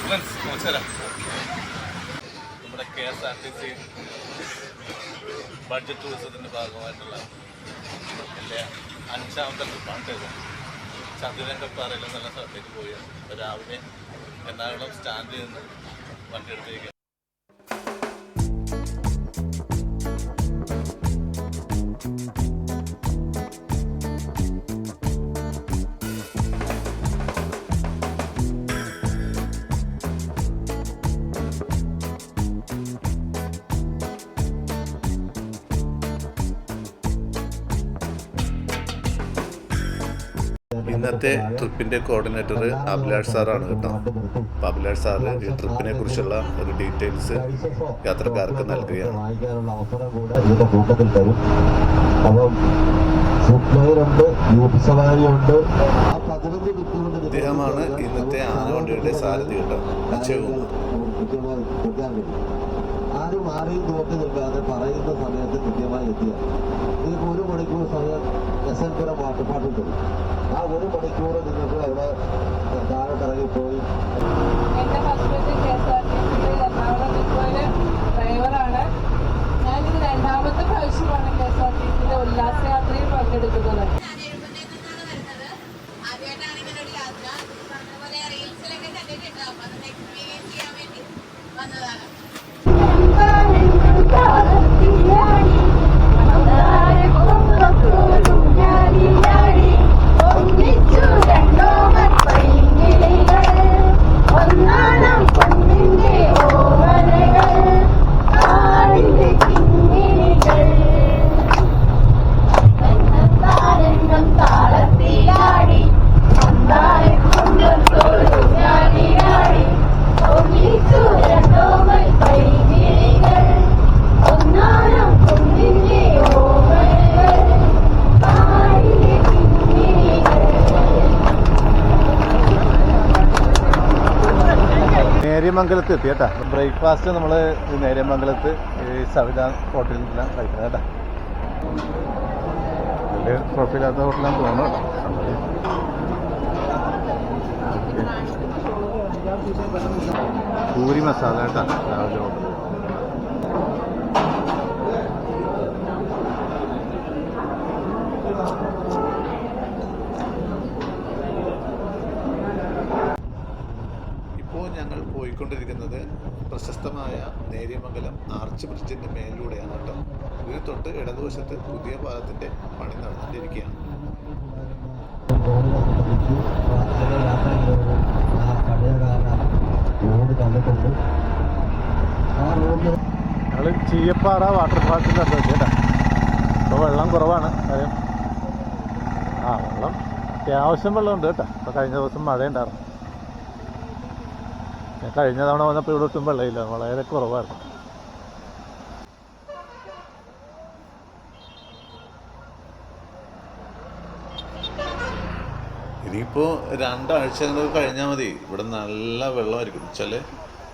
Friends നമസ്കാരം. നമ്മുടെ KSRTC budget ടൂറിസത്തിൻ്റെ ഭാഗമായിട്ടുള്ള എൻ്റെ 5ാമത്തെ ട്രിപ്പാണ്. ചന്ദ്രരംഗപ്പാറയിൽ നല്ല സ്ഥലത്തേക്ക് പോയി. രാവിലെ എറണാകുളം സ്റ്റാൻഡിൽ നിന്ന് വണ്ടി എടുത്തേക്ക്. ഇന്നത്തെ ട്രിപ്പിൻ്റെ കോർഡിനേറ്റർ അഭിലാഷ് സാറാണ് കേട്ടോ. അപ്പോൾ അഭിലാഷ് സാറ് ഈ ട്രിപ്പിനെ കുറിച്ചുള്ള ഒരു ഡീറ്റെയിൽസ് യാത്രക്കാർക്ക് നൽകുകയാണ്. ഇദ്ദേഹമാണ് ഇന്നത്തെ ആനവണ്ടിയുടെ സാരഥി കേട്ടോ, അക്ഷയകുമാർ. ആരും ആരെയും നോക്കി നിൽക്കാതെ പറയുന്ന സമയത്ത് കൃത്യമായി എത്തിയ നിങ്ങൾക്ക് 1 മണിക്കൂർ സമയം എസ്എൻപുരം വാട്ടുപാട്ടിൽ തരും. ആ 1 മണിക്കൂർ നിങ്ങൾക്ക് അവിടെ താഴോട്ടിറങ്ങിപ്പോയി. എൻ്റെ ഹസ്ബൻഡ് KSRTC എറണാകുളം ഡിപ്പോയിലെ ഡ്രൈവറാണ്. ഞാനിത് 2ാമത്തെ പ്രാവശ്യമാണ് KSRTCയുടെ ഉല്ലാസയാത്രയിൽ പങ്കെടുക്കുന്നത്. നേര്യമംഗലത്ത് എത്തി കേട്ടോ. ബ്രേക്ക്ഫാസ്റ്റ് നമ്മൾ നേര്യമംഗലത്ത് ഈ സവിത ഹോട്ടലിൽ നിന്നെല്ലാം കഴിക്കുന്നത് കേട്ടോ. വലിയ കുഴപ്പമില്ലാത്ത ഹോട്ടലാന്ന് തോന്നുന്നു കേട്ടോ. പൂരി മസാല കേട്ടോ രാവിലെ ഹോട്ടൽ. ഞങ്ങൾ പോയിക്കൊണ്ടിരിക്കുന്നത് പ്രശസ്തമായ നേര്യമംഗലം ആർച്ച് ബ്രിഡ്ജിൻ്റെ മേലിലൂടെയാണ് കേട്ടോ. ഇതിന് തൊട്ട് ഇടതുവശത്ത് പുതിയ പാലത്തിൻ്റെ പണി നടന്നുകൊണ്ടിരിക്കുകയാണ്. ഞങ്ങൾ ചീയപ്പാറ വാട്ടർഫാൾസിൻ്റെ അടുത്ത് വെച്ച് കേട്ടോ. ഇപ്പോൾ വെള്ളം കുറവാണ് കാര്യം. വെള്ളം അത്യാവശ്യം വെള്ളമുണ്ട് കേട്ടോ. ഇപ്പോൾ കഴിഞ്ഞ ദിവസം മഴയുണ്ടായിരുന്നു. കഴിഞ്ഞ തവണ വന്നപ്പോൾ ഇവിടെ ഒട്ടും വെള്ളമില്ല, വളരെ കുറവായിരുന്നു. ഇനിയിപ്പോൾ 2 ആഴ്ചകൾ കഴിഞ്ഞാൽ മതി. ഇവിടെ നല്ല വെള്ളമായിരിക്കും. വെച്ചാൽ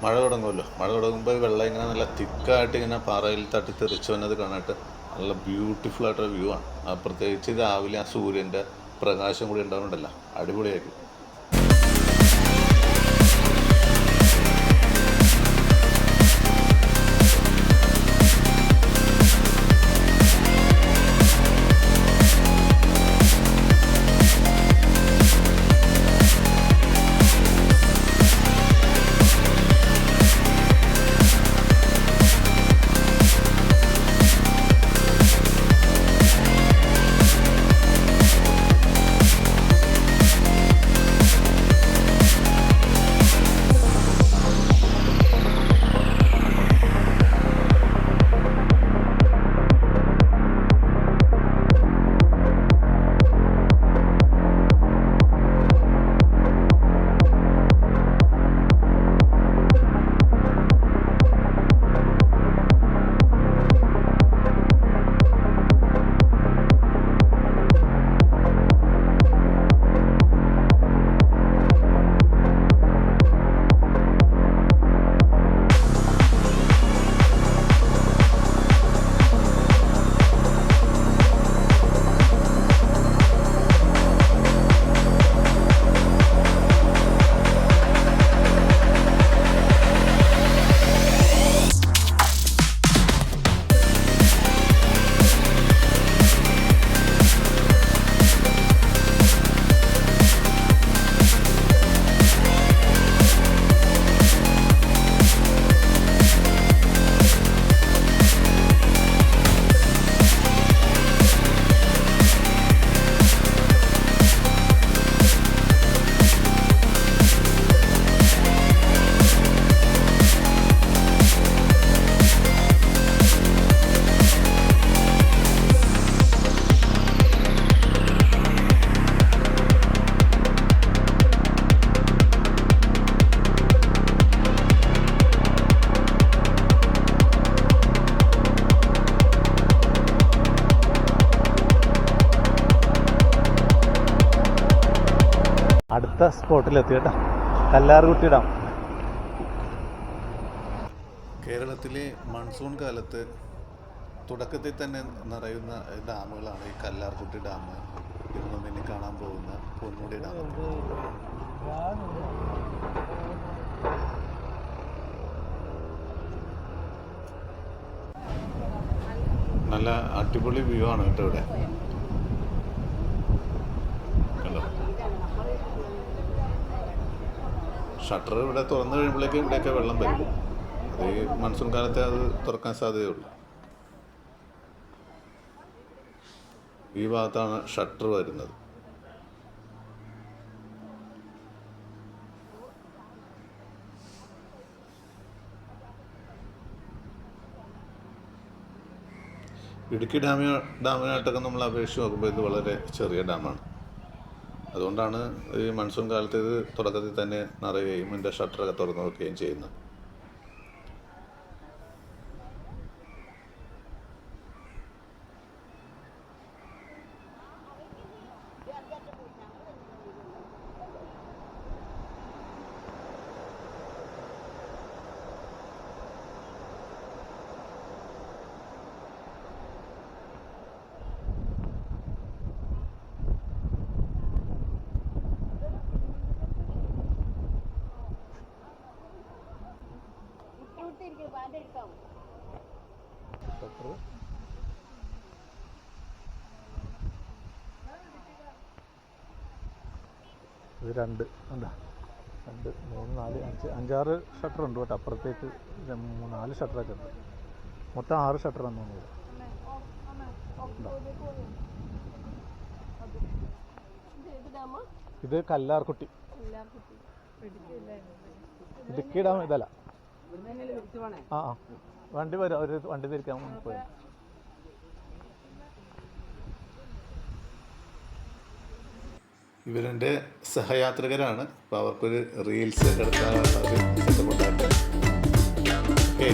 മഴ തുടങ്ങുമല്ലോ. മഴ തുടങ്ങുമ്പോൾ വെള്ളം ഇങ്ങനെ നല്ല തിക്കായിട്ട് ഇങ്ങനെ പാറയിൽ തട്ടി തെറിച്ചു വന്നത് കാണാനായിട്ട് നല്ല ബ്യൂട്ടിഫുൾ ആയിട്ടൊരു വ്യൂ ആണ്. പ്രത്യേകിച്ച് രാവിലെ ആ സൂര്യൻ്റെ പ്രകാശം കൂടി ഉണ്ടാവുന്നുണ്ടല്ലോ, അടിപൊളിയായിരിക്കും. അടുത്ത സ്പോട്ടിലെത്തി കേട്ടോ, കല്ലാർകുട്ടി ഡാം. കേരളത്തിലെ മൺസൂൺ കാലത്ത് തുടക്കത്തിൽ തന്നെ നിറയുന്ന ഡാമുകളാണ് ഈ കല്ലാർകുട്ടി ഡാം, ഇത് നമ്മൾ ഇനി കാണാൻ പോകുന്ന പൊന്മുടി ഡാം. നല്ല അടിപൊളി വ്യൂ ആണ് കേട്ടോ ഇവിടെ. കണ്ടോ, ഷട്ടർ ഇവിടെ തുറന്നു കഴിയുമ്പോഴേക്കും ഇവിടെയൊക്കെ വെള്ളം വരും. അത് ഈ മൺസൂൺ കാലത്തെ അത് തുറക്കാൻ സാധ്യതയുള്ളൂ. ഈ ഭാഗത്താണ് ഷട്ടർ വരുന്നത്. ഇടുക്കി ഡാമിനായിട്ടൊക്കെ നമ്മൾ അപേക്ഷിച്ച് നോക്കുമ്പോൾ ഇത് വളരെ ചെറിയ ഡാമാണ്. അതുകൊണ്ടാണ് ഈ മൺസൂൺ കാലത്ത് ഇത് തുടക്കത്തിൽ തന്നെ നിറയുകയും ഇതിൻ്റെ ഷട്ടറൊക്കെ തുറന്നു നോക്കുകയും ചെയ്യുന്നത്. ഇത് 2 3 4 5 6 ഷട്ടർ ഉണ്ട് കേട്ടോ. അപ്പുറത്തേക്ക് 4 ഷട്ടറൊക്കെ ഉണ്ട്. മൊത്തം 6 ഷട്ടറാണ് തോന്നുന്നത്. ഇത് കല്ലാർകുട്ടി. ഇടുക്കി ഡാം ഇതല്ല. ആ വണ്ടി വരും, അവർ വണ്ടി തിരിക്കാൻ പോയി. ഇവരെൻ്റെ സഹയാത്രികരാണ്. അപ്പോൾ അവർക്കൊരു റീൽസ് ഒക്കെ എടുക്കാനുള്ള സെറ്റപ്പ് ഉണ്ടാക്കി. ഓക്കെ,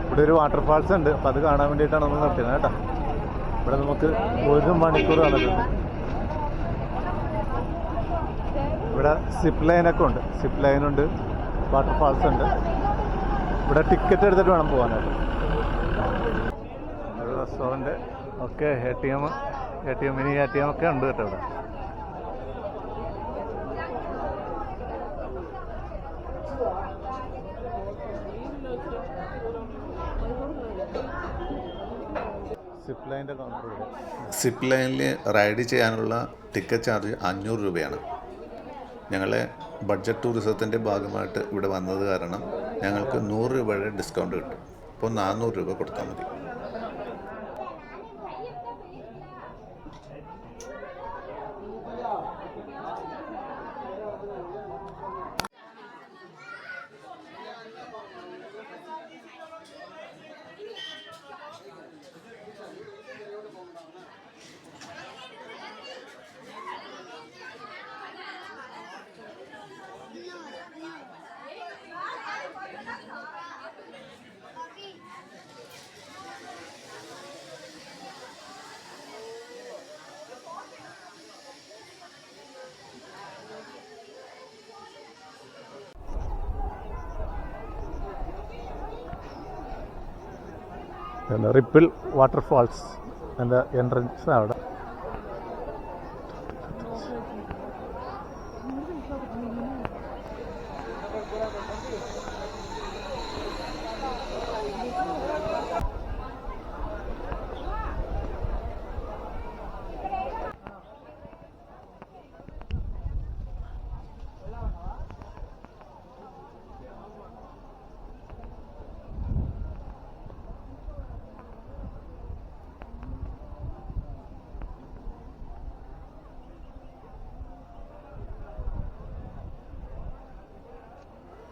ഇവിടെ ഒരു വാട്ടർഫാൾസ് ഉണ്ട്. അപ്പോൾ അത് കാണാൻ വേണ്ടിയിട്ടാണ് നമ്മൾ നിർത്തിയത് കേട്ടോ. ഇവിടെ നമുക്ക് 1 മണിക്കൂർ നടക്കുന്നത്. ഇവിടെ സിപ്പ് ലൈനൊക്കെ ഉണ്ട്. സിപ്പ് ലൈനുണ്ട്, വാട്ടർഫാൾസ് ഉണ്ട്. ഇവിടെ ടിക്കറ്റ് എടുത്തിട്ട് വേണം പോകാനായിട്ട്. ഒരു റെസ്റ്റോറൻറ്റ് ഒക്കെ ATM മിനി ATM ഒക്കെ ഉണ്ട് കേട്ടോ ഇവിടെ. സിപ്പ് ലൈനിൽ റൈഡ് ചെയ്യാനുള്ള ടിക്കറ്റ് ചാർജ് 500 രൂപയാണ്. ഞങ്ങളെ ബഡ്ജറ്റ് ടൂറിസത്തിൻ്റെ ഭാഗമായിട്ട് ഇവിടെ വന്നത് കാരണം ഞങ്ങൾക്ക് 100 രൂപയുടെ ഡിസ്കൗണ്ട് കിട്ടും. അപ്പോൾ 400 രൂപ കൊടുത്താൽ മതി. റിപ്പിൾ വാട്ടർഫാൾസ് എൻ്റെ എൻട്രൻസ് അവിടെ.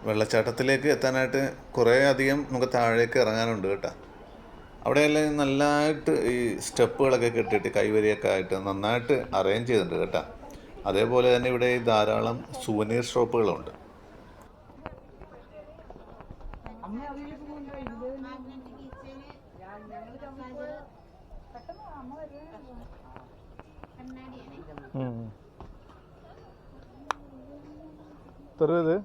വെള്ളച്ചാട്ടത്തിലേക്ക് എത്താനായിട്ട് കുറേ അധികം നമുക്ക് താഴേക്ക് ഇറങ്ങാനുണ്ട് കേട്ടോ. അവിടെയെല്ലാം നല്ലതായിട്ട് ഈ സ്റ്റെപ്പുകളൊക്കെ കെട്ടിയിട്ട് കൈവരിയൊക്കെ ആയിട്ട് നന്നായിട്ട് അറേഞ്ച് ചെയ്തിട്ടുണ്ട് കേട്ടോ. അതേപോലെ തന്നെ ഇവിടെ ധാരാളം സുവനീർ ഷോപ്പുകളുണ്ട്. എത്ര ഇത്?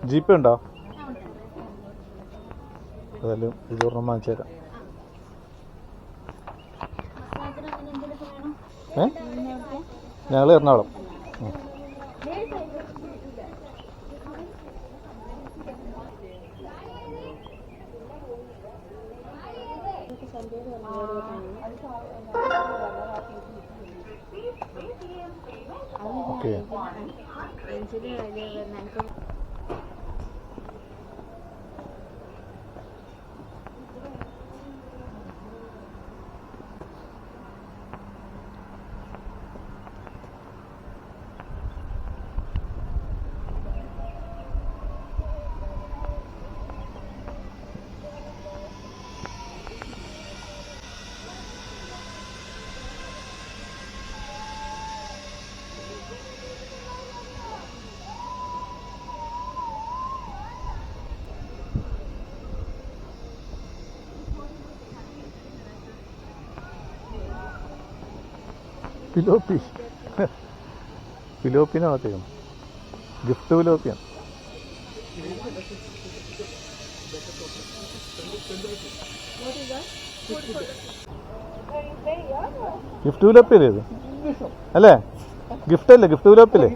ജീപ്പേ ഉണ്ടോ? ഏതായാലും ഇതൊരെണ്ണം വാങ്ങിച്ചു തരാം. ഞങ്ങൾ എറണാകുളം. ഓക്കെ. പിലോപ്പി, പിലോപ്പിനകത്തേക്കും ഗിഫ്റ്റ് പിലോപ്പിയാണ്. ഗിഫ്റ്റ് പിലോപ്പി അല്ലേ ഇത്? അല്ലേ? ഗിഫ്റ്റ് അല്ലേ? ഗിഫ്റ്റ് പിലോപ്പി അല്ലേ?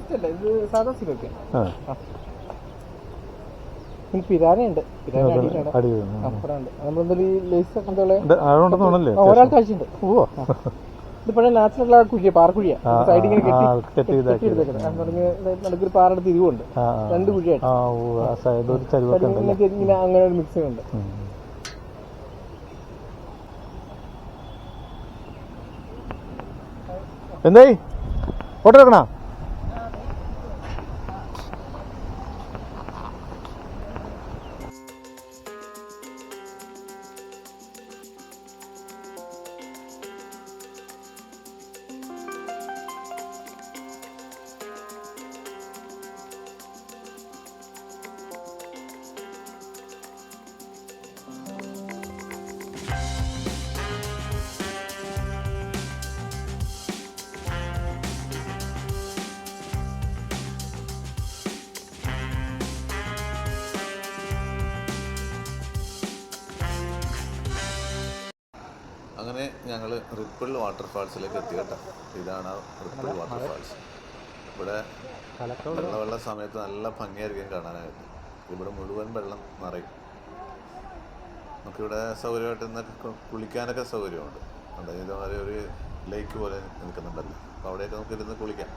പിരാനുണ്ട്, അതുകൊണ്ടൊന്നുമല്ലേ ഒരാൾ കഴിച്ചിട്ടുണ്ട്. ഓ, ഇതിപ്പോഴേ നാച്ചുറൽ ആ കുഴിയ പാറക്കുഴിയാ, സൈഡിൽ ഇങ്ങനെ നടുക്കൊരു പാറയുടെ തിരിവുണ്ട്, 2 കുഴിയായിട്ട് ഇങ്ങനെ അങ്ങനെ ഒരു മിക്സിംഗ് ഉണ്ട്. എന്തായി ഫോട്ടോ എടുക്കണോ? അങ്ങനെ ഞങ്ങൾ റിപ്പിൾ വാട്ടർഫാൾസിലേക്ക് എത്തി കേട്ടോ. ഇതാണ് റിപ്പിൾ വാട്ടർഫാൾസ്. ഇവിടെ വെള്ള സമയത്ത് നല്ല ഭംഗിയായിരിക്കും കാണാനായിട്ട്. ഇവിടെ മുഴുവൻ വെള്ളം നിറയും. നമുക്കിവിടെ സൗകര്യമായിട്ട് ഇന്നൊക്കെ കുളിക്കാനൊക്കെ സൗകര്യമുണ്ട്. അതായത് ഇതുമാതിരി ഒരു ലേക്ക് പോലെ നിൽക്കുന്നുണ്ടല്ലോ, അപ്പോൾ അവിടെയൊക്കെ നമുക്ക് ഇരുന്ന് കുളിക്കാം.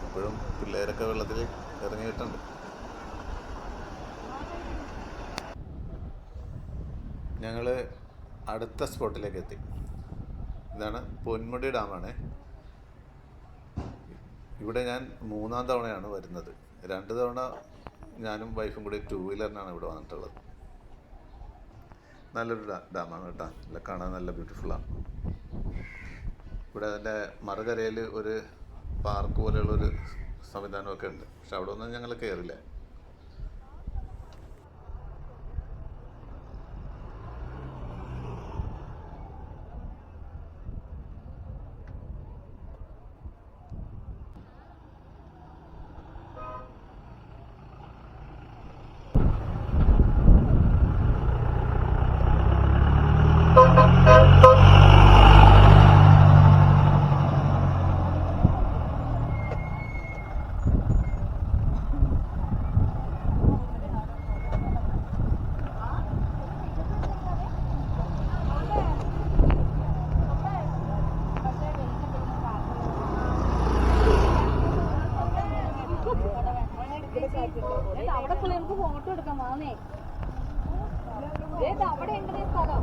ഇപ്പോഴും പിള്ളേരൊക്കെ വെള്ളത്തിൽ ഇറങ്ങിയിട്ടുണ്ട്. ഞങ്ങൾ അടുത്ത സ്പോട്ടിലേക്ക് എത്തി. ഇതാണ് പൊന്മുടി ഡാമാണ്. ഇവിടെ ഞാൻ 3-ാം തവണയാണ് വരുന്നത്. 2 തവണ ഞാനും വൈഫും കൂടി 2 വീലറിനാണ് ഇവിടെ വന്നിട്ടുള്ളത്. നല്ലൊരു ഡാമാണ് കേട്ടോ. നല്ല കാണാൻ നല്ല ബ്യൂട്ടിഫുള്ളാണ്. ഇവിടെ അതിൻ്റെ മറുകരയിൽ ഒരു പാർക്ക് പോലെയുള്ളൊരു സംവിധാനമൊക്കെ ഉണ്ട്. പക്ഷെ അവിടെ ഒന്നും ഞങ്ങൾ കയറില്ല. അവിടെ പോയി നമുക്ക് ഫോട്ടോ എടുക്കാം വാന്നേ. അവിടെ ഉണ്ട് സ്ഥലം.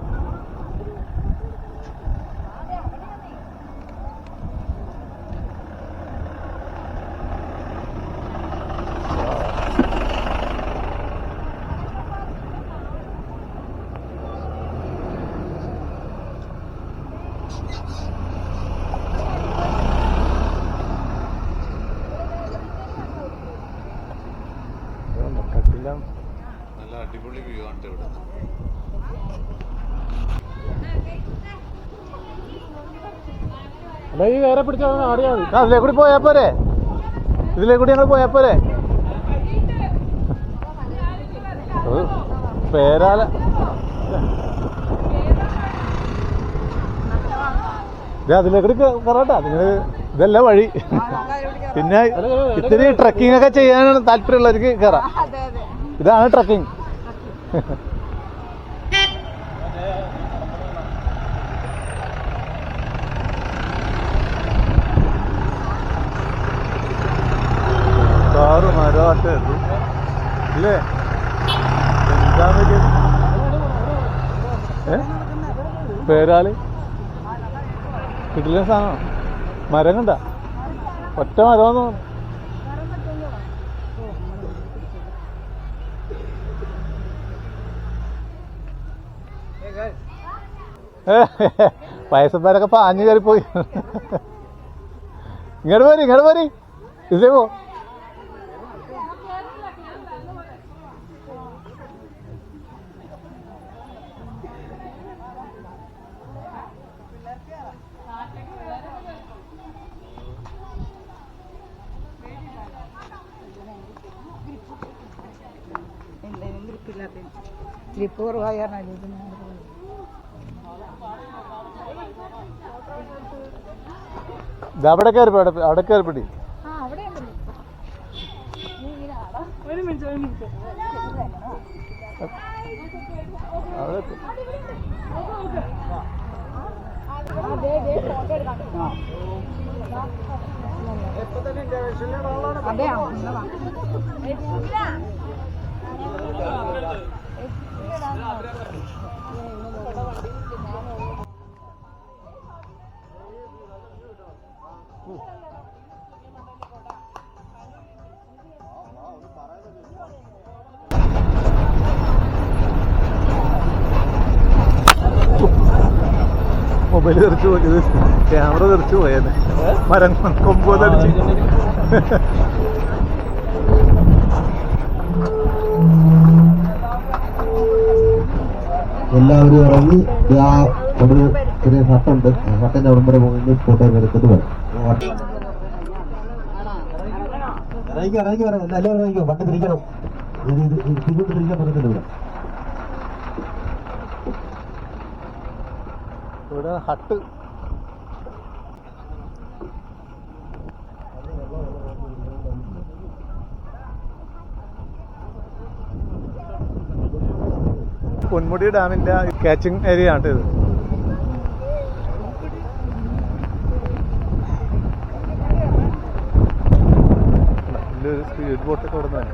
അതെ അവിടെയാണേ. നല്ല അടിപൊളി വ്യൂ ആണ് ഇവിടെ. അല്ല ഈ വേറെ പിടിച്ചാൽ ആടിയാ മതി. അതിലേ കൂടി പോയാ പോരെ, ഇതിലേ കൂടി ഞങ്ങൾ പോയാ പോരെ. പേരാല അതിലേ കൂടി കറട്ടാ നിങ്ങൾ, ഇതല്ല വഴി. പിന്നെ ഇത്തിരി ട്രക്കിംഗ് ഒക്കെ ചെയ്യാനാണ് താല്പര്യമുള്ളവർക്ക് കയറാം. ഇതാണ് ട്രക്കിംഗ്. കാറ് മരമായിട്ട് ഇല്ലേ? എന്താ പേരാല് കിട്ടില്ല സാധനം. മരം കണ്ട ഒറ്റ മരമെന്ന് തോന്നുന്നു. വയസ്സന്മാരൊക്കെ പാഞ്ഞു കയറിപ്പോയി. ഇങ്ങോട്ട് പോരി ഇതിലേ പോ. സ്ലിപ്പ് കുറവായ അവിടെ കയറിപ്പോ, അവിടെ കയറിപ്പിടി. ഒരു മിനിറ്റ് അവിടെ മൊബൈൽ തെറിച്ചു പോയത്, ക്യാമറ തെറിച്ചു പോയത്, മരം കൊമ്പൊന്നടിച്ച്. എല്ലാവരും ഇറങ്ങി ആ ഒരു ചെറിയ ഹട്ടുണ്ട്, ഹട്ടിന്റെ അവിടെ വരെ പോയി ഫോട്ടോ എടുത്തിട്ട് വരാം. ഇറങ്ങി വരാം, എല്ലാവരും ഇറങ്ങിക്കോ. വണ്ടി തിരിക്കണം, തിരിച്ചിട്ട് തിരിക്കാൻ പറഞ്ഞിട്ടുണ്ട്. ഇവിടെ ഹട്ട്. പൊന്മുടി ഡാമിന്റെ കാച്ചിങ് ഏരിയ ആണ് ഇത്. ഇതിലൊരു സ്പീഡ് ബോട്ടൊക്കെ ഇവിടെ നിന്ന്,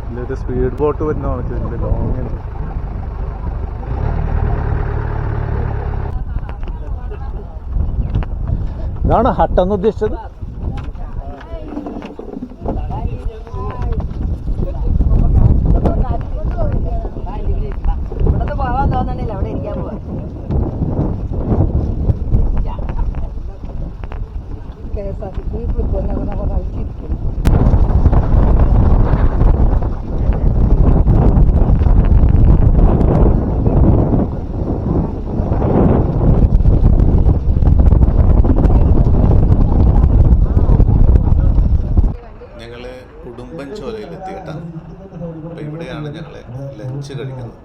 ഇതിലൊരു സ്പീഡ് ബോട്ട് വരുന്നതാണ് ലോങ്ങിൽ. ഇതാണ് ഹട്ടെന്ന് ഉദ്ദേശിച്ചത്. ഇവിടത്തെ പോവാൻ തോന്നണില്ല, അവിടെ ഇരിക്കാൻ പോവാ. KSRTC കളിച്ചിരിക്കുന്നു. ഉടുമ്പൻചോലയിലെത്തി കേട്ടോ. അപ്പോൾ ഇവിടെയാണ് ഞങ്ങൾ ലഞ്ച് കഴിക്കുന്നത്.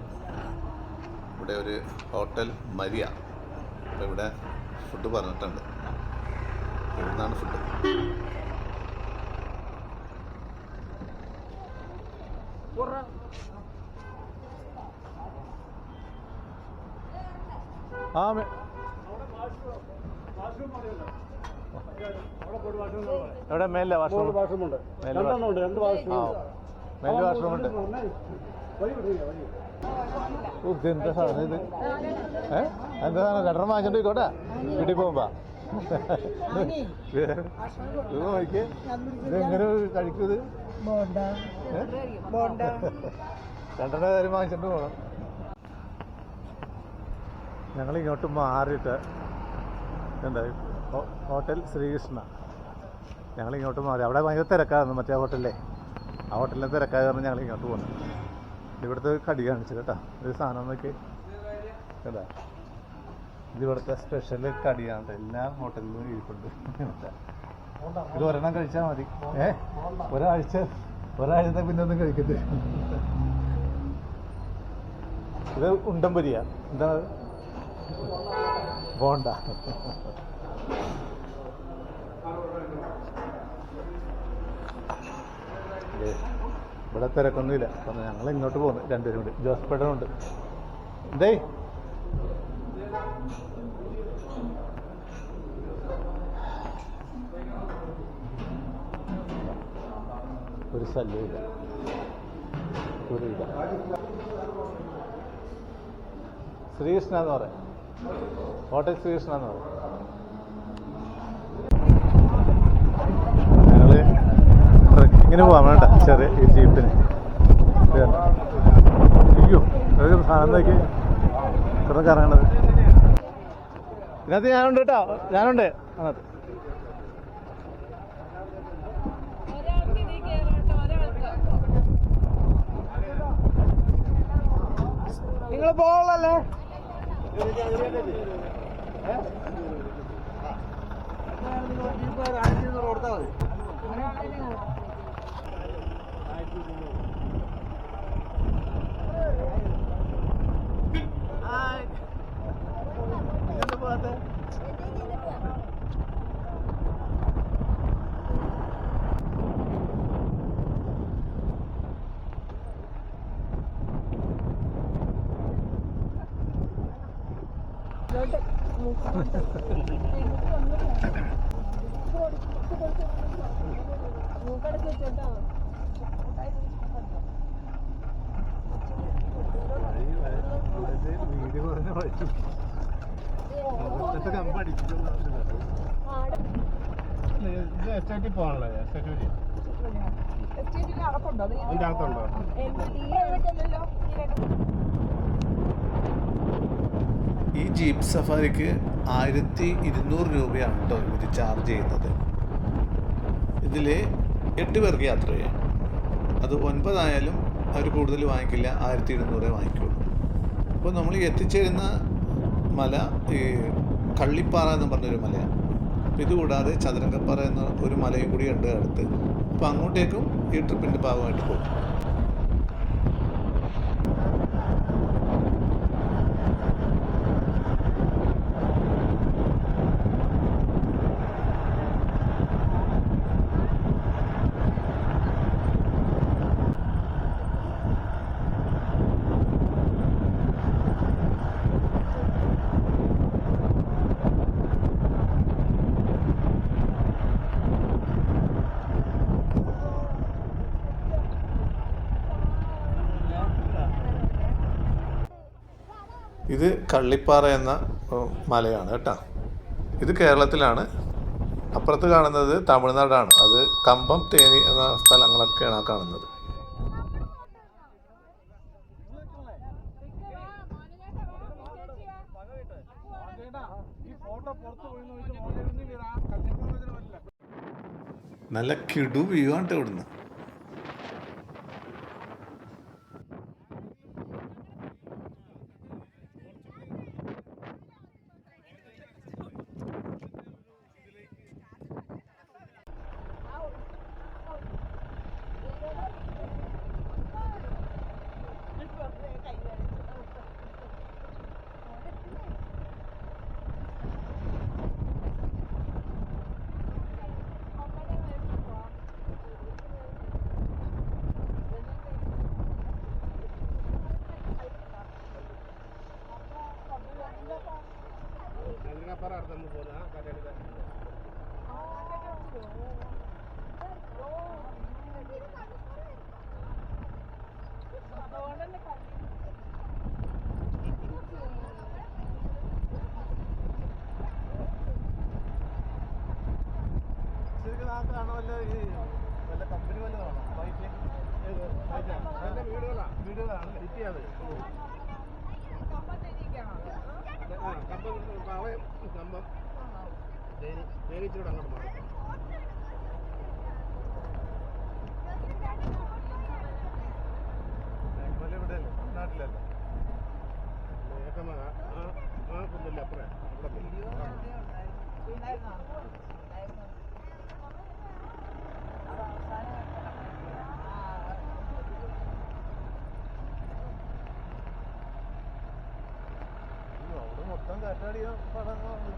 ഇവിടെ ഒരു ഹോട്ടൽ മരിയ. അപ്പോൾ ഇവിടെ ഫുഡ് പറഞ്ഞിട്ടുണ്ട്, ഇവിടുന്നാണ് ഫുഡ്. ആ എവിടെ മേലിലെ വാഷ്റൂം? വാഷ്റൂമുണ്ട്, മേലെ രണ്ടെണ്ണമുണ്ട്, രണ്ട് വാഷ്റൂം. മേലിലെ വാഷ്റൂമുണ്ട്. ഇതെന്താ സാധനം ഇത്? എന്താ സാധനം? രണ്ടെണ്ണം വാങ്ങിച്ചോണ്ട് പോയിക്കോട്ടെ വീട്ടിൽ പോകുമ്പോ. ഇത് നോക്കിയേ, ഇതെങ്ങനെ കഴിക്കും ഇത്? രണ്ടെണ്ണം കാര്യം വാങ്ങിച്ചോണ്ട് പോകണം. ഞങ്ങൾ ഇങ്ങോട്ട് മാറിയിട്ട് എന്തായി ഹോട്ടൽ ശ്രീകൃഷ്ണ. ഞങ്ങൾ ഇങ്ങോട്ട് മാറി. അവിടെ ഭയങ്കര തിരക്കായിരുന്നു മറ്റേ ഹോട്ടലിലെ. ആ ഹോട്ടലിൽ തിരക്കാതെ കാരണം ഞങ്ങൾ ഇങ്ങോട്ട് പോകുന്നു. ഇവിടുത്തെ കടി കാണിച്ചു കേട്ടോ. ഒരു സാധനം നോക്കി കേട്ടാ, ഇതിവിടുത്തെ സ്പെഷ്യൽ കടിയാണ്. എല്ലാ ഹോട്ടലിലും ഇരിപ്പുണ്ട്. ഇത് ഒരെണ്ണം കഴിച്ചാൽ മതി. ഒരാഴ്ച പിന്നെ ഒന്നും കഴിക്കരുത്. ഇത് ഉണ്ടംപൊരിയാ. എന്താ ബോണ്ട. ഇവിടെ തിരക്കൊന്നുമില്ല. അപ്പം ഞങ്ങൾ ഇങ്ങോട്ട് പോകുന്നു രണ്ടുപേരും കൂടി. ജോസ്പേട്ടനുണ്ട്. എന്തേ ഒരു ശല്യമില്ല, ഒരു ഇല്ല. ശ്രീകൃഷ്ണ എന്ന് പറയാം, ഹോട്ടൽ ശ്രീകൃഷ്ണ എന്ന് പറയാം. ഞങ്ങള് ട്രക്കിങ്ങിന് പോകാൻ വേണ്ട ചെറിയ ഈ ജീപ്പിന്. അയ്യോ ഒരു സാധനം നോക്കി കിടന്ന് കറങ്ങണത്. ഇതിനകത്ത് ഞാനുണ്ട് കേട്ടോ, ഞാനുണ്ട് അതിനകത്ത്. നിങ്ങൾ പോകണല്ലേ? കൊടുത്താൽ മതി. എസ്റ്റേറ്റിൽ പോകാനുള്ളത്. എസ്റ്റേറ്റിന്റെ അകത്തുണ്ടോ? ഇതിൻ്റെ അകത്തുണ്ടോ? ഈ ജീപ്പ് സഫാരിക്ക് 1200 രൂപയാണ് കേട്ടോ ഇവർ ചാർജ് ചെയ്യുന്നത്. ഇതിൽ 8 പേർക്ക് യാത്ര ചെയ്യാം. അത് 9 ആയാലും അവർ കൂടുതൽ വാങ്ങിക്കില്ല, 1200 വാങ്ങിക്കുള്ളൂ. അപ്പോൾ നമ്മൾ എത്തിച്ചേരുന്ന മല ഈ കള്ളിപ്പാറ എന്ന് പറഞ്ഞൊരു മലയാണ്. അപ്പോൾ ഇതുകൂടാതെ ചതുരംഗപ്പാറ എന്ന ഒരു മലയും കൂടി ഉണ്ട് അടുത്ത്. അപ്പോൾ അങ്ങോട്ടേക്കും ഈ ട്രിപ്പിൻ്റെ ഭാഗമായിട്ട് പോകും. ഇത് കള്ളിപ്പാറ എന്ന മലയാണ് കേട്ടോ. ഇത് കേരളത്തിലാണ്. അപ്പുറത്ത് കാണുന്നത് തമിഴ്നാടാണ്. അത് കമ്പം, തേനി എന്ന സ്ഥലങ്ങളൊക്കെയാണ് ആ കാണുന്നത്. നല്ല കിടു വ്യൂ ആണ് ഇവിടുന്ന്. ഭാഗത്താണോ വല്ല ഈ വല്ല കമ്പനി വല്ലതാണോ ഫ്ലൈറ്റ്? വീടുകളാണ് സിറ്റി അത്. കമ്പം തേനീച്ചോട് അങ്ങോട്ട് മാറും. മേഘമല ഇവിടെയല്ലേ, നാട്ടിലല്ലേ? മേഘമല ആ കുന്നില്ല അപ്പുറേ അവിടെ. അവിടെ മൊത്തം കാറ്റാടിയ പടങ്ങളാണ്.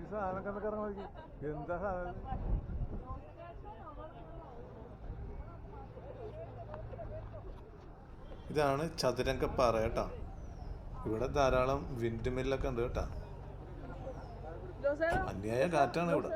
ഈ സാധനമൊക്കെ എന്നൊക്കെ ഇറങ്ങി നോക്കി എന്താ സാധനം. ഇതാണ് ചതുരംഗപ്പാറ കേട്ടോ. ഇവിടെ ധാരാളം വിൻഡ് മില്ലൊക്കെ ഉണ്ട് കേട്ടോ. അന്യായ കാറ്റാണ് ഇവിടെ.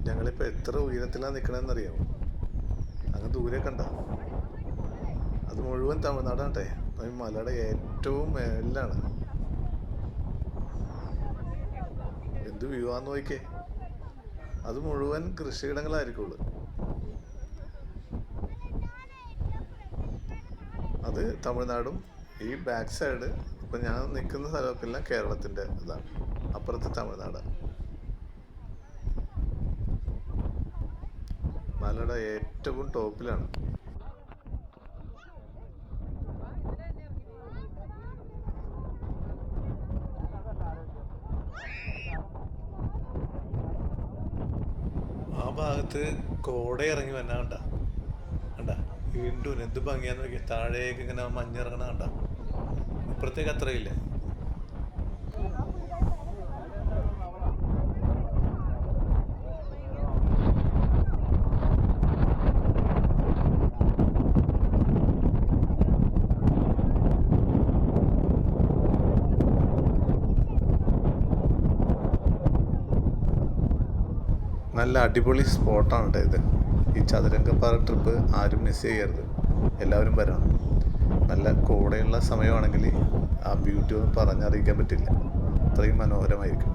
ഞങ്ങളിപ്പോൾ എത്ര ഉയരത്തിലാണ് നിൽക്കണമെന്നറിയാമോ? അങ്ങ് ദൂരെ കണ്ട അത് മുഴുവൻ തമിഴ്നാടാട്ടെ. ഈ മലയുടെ ഏറ്റവും മേലിലാണ്. എന്ത് വ്യൂ ആന്ന് നോക്കിക്കേ. അത് മുഴുവൻ കൃഷിയിടങ്ങളായിരിക്കുള്ളൂ. അത് തമിഴ്നാടും ഈ ബാക്ക് സൈഡ് ഇപ്പം ഞാൻ നിൽക്കുന്ന സ്ഥലമൊക്കെ കേരളത്തിൻ്റെ ഇതാണ്. അപ്പുറത്ത് തമിഴ്നാട്. മലയുടെ ഏറ്റവും ടോപ്പിലാണ്. ആ ഭാഗത്ത് കോട ഇറങ്ങി വന്നാ കണ്ട വീണ്ടും എന്ത് ഭംഗിയാന്ന് നോക്കി, താഴേക്ക് ഇങ്ങനെ മഞ്ഞിറങ്ങണ കണ്ട. ഇപ്പുറത്തേക്ക് അത്രയില്ല. നല്ല അടിപൊളി സ്പോട്ടാണ് കേട്ടോ ഇത്. ഈ ചതുരംഗപ്പാറ ട്രിപ്പ് ആരും മിസ് ചെയ്യരുത്, എല്ലാവരും വരണം. നല്ല കോടയുള്ള സമയമാണെങ്കിൽ ആ ബ്യൂട്ടി ഒന്നും പറഞ്ഞറിയിക്കാൻ പറ്റില്ല, അത്രയും മനോഹരമായിരിക്കും.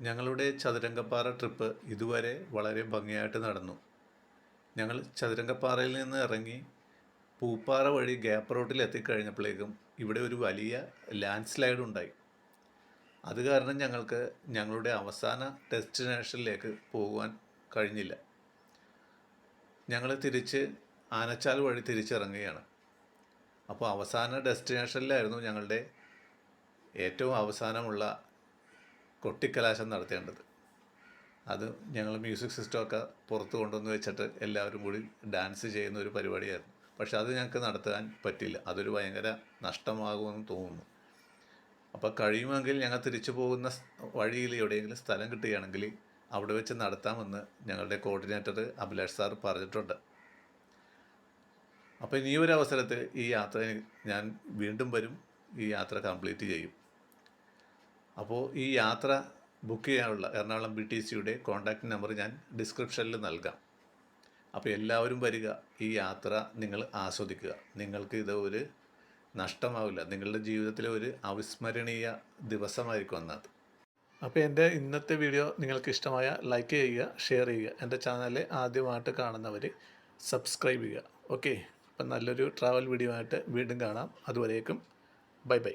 ഞങ്ങളുടെ ചതുരംഗപ്പാറ ട്രിപ്പ് ഇതുവരെ വളരെ ഭംഗിയായിട്ട് നടന്നു. ഞങ്ങൾ ചതുരംഗപ്പാറയിൽ നിന്ന് ഇറങ്ങി പൂപ്പാറ വഴി ഗ്യാപ്പ് റോഡിൽ എത്തിക്കഴിഞ്ഞപ്പോഴേക്കും ഇവിടെ ഒരു വലിയ ലാൻഡ് സ്ലൈഡ് ഉണ്ടായി. അത് കാരണം ഞങ്ങൾക്ക് ഞങ്ങളുടെ അവസാന ഡെസ്റ്റിനേഷനിലേക്ക് പോകുവാൻ കഴിഞ്ഞില്ല. ഞങ്ങൾ തിരിച്ച് ആനച്ചാൽ വഴി തിരിച്ചിറങ്ങുകയാണ്. അപ്പോൾ അവസാന ഡെസ്റ്റിനേഷനിലായിരുന്നു ഞങ്ങളുടെ ഏറ്റവും അവസാനമുള്ള കൊട്ടിക്കലാശം നടത്തേണ്ടത്. അത് ഞങ്ങൾ മ്യൂസിക് സിസ്റ്റമൊക്കെ പുറത്ത് കൊണ്ടുവന്ന് വെച്ചിട്ട് എല്ലാവരും കൂടി ഡാൻസ് ചെയ്യുന്ന ഒരു പരിപാടിയായിരുന്നു. പക്ഷെ അത് ഞങ്ങൾക്ക് നടത്താൻ പറ്റില്ല, അതൊരു ഭയങ്കര നഷ്ടമാകുമെന്ന് തോന്നുന്നു. അപ്പോൾ കഴിയുമെങ്കിൽ ഞങ്ങൾ തിരിച്ചു പോകുന്ന വഴിയിൽ എവിടെയെങ്കിലും സ്ഥലം കിട്ടുകയാണെങ്കിൽ അവിടെ വെച്ച് നടത്താമെന്ന് ഞങ്ങളുടെ കോർഡിനേറ്റർ അഭിലാഷ് സാർ പറഞ്ഞിട്ടുണ്ട്. അപ്പോൾ ഇനി ഒരു അവസരത്തിൽ ഈ യാത്ര ഞാൻ വീണ്ടും വരും, ഈ യാത്ര കംപ്ലീറ്റ് ചെയ്യും. അപ്പോൾ ഈ യാത്ര ബുക്ക് ചെയ്യാനുള്ള എറണാകുളം BTCയുടെ കോൺടാക്റ്റ് നമ്പർ ഞാൻ ഡിസ്ക്രിപ്ഷനിൽ നൽകാം. അപ്പോൾ എല്ലാവരും വരിക, ഈ യാത്ര നിങ്ങൾ ആസ്വദിക്കുക. നിങ്ങൾക്ക് ഇത് ഒരു നഷ്ടമാവില്ല, നിങ്ങളുടെ ജീവിതത്തിലെ ഒരു അവിസ്മരണീയ ദിവസമായിരിക്കും അന്നത്. അപ്പോൾ എൻ്റെ ഇന്നത്തെ വീഡിയോ നിങ്ങൾക്ക് ഇഷ്ടമായ ലൈക്ക് ചെയ്യുക, ഷെയർ ചെയ്യുക. എൻ്റെ ചാനൽ ആദ്യമായിട്ട് കാണുന്നവർ സബ്സ്ക്രൈബ് ചെയ്യുക. ഓക്കെ, അപ്പം നല്ലൊരു ട്രാവൽ വീഡിയോ ആയിട്ട് വീണ്ടും കാണാം. അതുവരേക്കും ബൈ ബൈ.